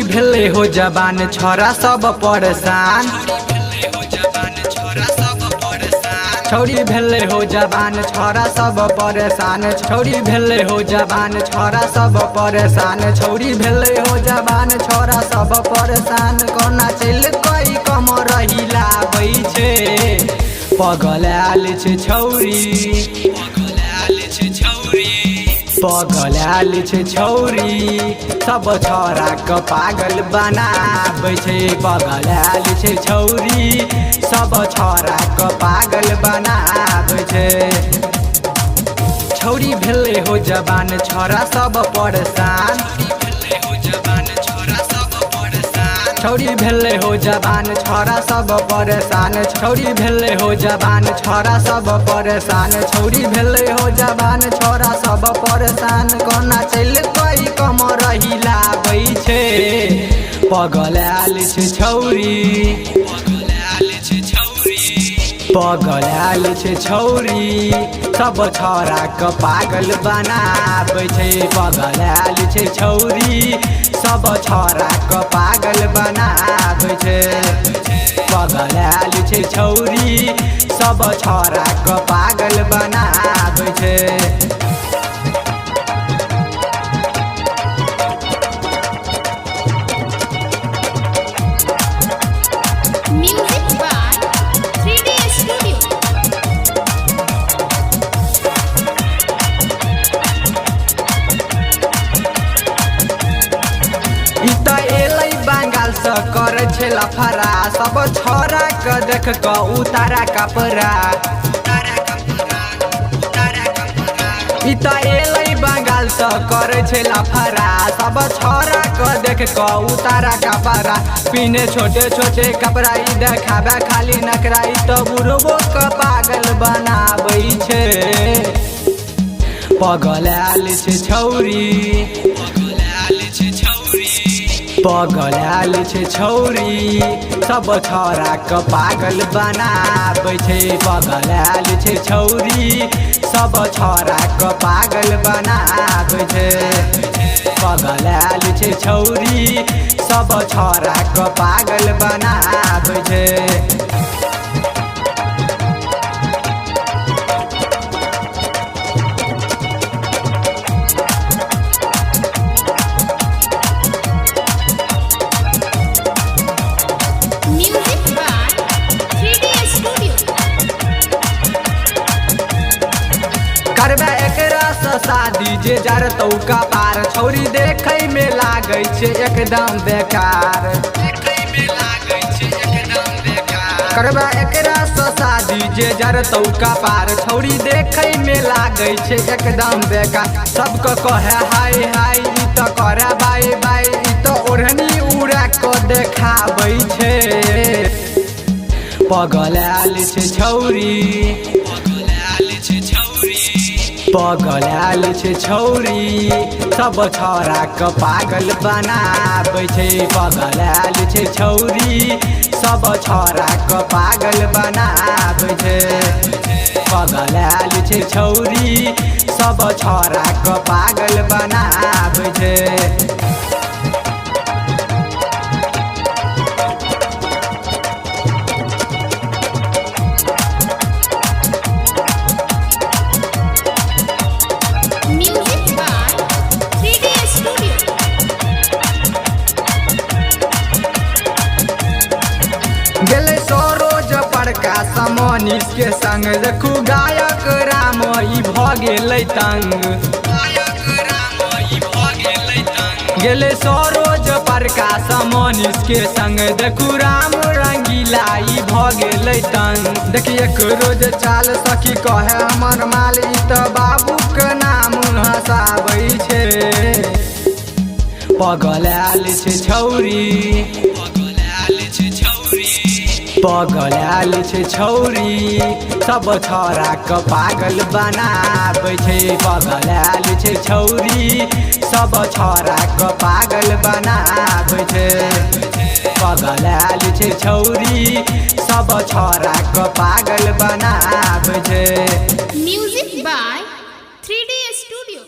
भेले हो जवान छोरा सब परेशान, छौरी भेले हो जवान छोरा सब परेशान, छौरी भेले हो जवान छोरा सब परेशान, छौरी भेले हो जवान छोरा सब परेशान। कोना चल कोई कम रहिला बै छे, पगलाल छे छौरी, पगलाल छे छौरी, सब छोरा के पागल बनाबै छे, पगलाल छे छौरी, सब छोरा के पागल बनाबै छे। छौरी भेले हो जवान छोरा सब परेशान, छौरी भेले हो जवान छोरा सब परेशान, छौरी भेले हो जवान छोरा सब परेशान, छौरी भेले हो जवान छोरा सब परेशान। कोना चल कोई कम रहिला बै छे, पगलाल छे छौरी, पगलाल छे छौरी, सब छोरा के पागल बनाबै छे, पगलाल छे छौरी, सब छोरा के पागल बनाबै छे, पगलाल छे छौरी, सब छोरा के पागल बनाबै छे। कर छेला फरा, सब छोरा के देख के उतारा कपड़ा, ई त एलै बंगाल से कर छेला फरा, सब छोरा के देख के उतारा कपड़ा, पीने छोटे छोटे कपड़ा, ई देखाबे खाली नखरा, ई त बुढ़बो के पागल बनाबै छे, पगलाल छे छौरी, पगलाल छे छौरी, सब छोरा के पागल बनाबै छे, पगलाल छे छौरी, सब छोरा के पागल बनाबै छे, पगलाल छे छौरी, सब छोरा के पागल बनाबै छे। करबे एकरा से शादी जे जरतौ का पार, छौरी देखै में लागै छे एकदम बेकार, करबे एकरा से शादी जे जरतौ का पार, छौरी देखै में लागै छे एकदम बेकार, सबके कहे हाय हाय, ई त करे बाय बाय, ई त ओढ़नी उड़ा के देखाबै छे, पगलाल छे छौरी, पगलाल छे छौरी, सब छोरा के पागल बनाबै छे, पगलाल छे छौरी, सब छोरा के पागल बनाबै छे, पगलाल छे छौरी, सब छोरा के पागल बनाबै छे। गेले सरोज प्रकाश मनीष के संग, देखू गायक राम ई भ गेलै तंग, गेले सरोज प्रकाश मनीष के संग, देखू राम रंगीला ई भ गेलै तंग, देखिए एक रोज चाल सखी कहे हमर माल, ई त बाबू के नाम हंसाबै छे, पगलाल छे छौरी, पगलाल छे छौरी, सब छोरा के पागल बनाबै छे, पगलाल छे छौरी, सब छोरा के पागल बनाबै छे, पगलाल छे छौरी, सब छोरा के पागल बनाबै छे। Music by 3D studio.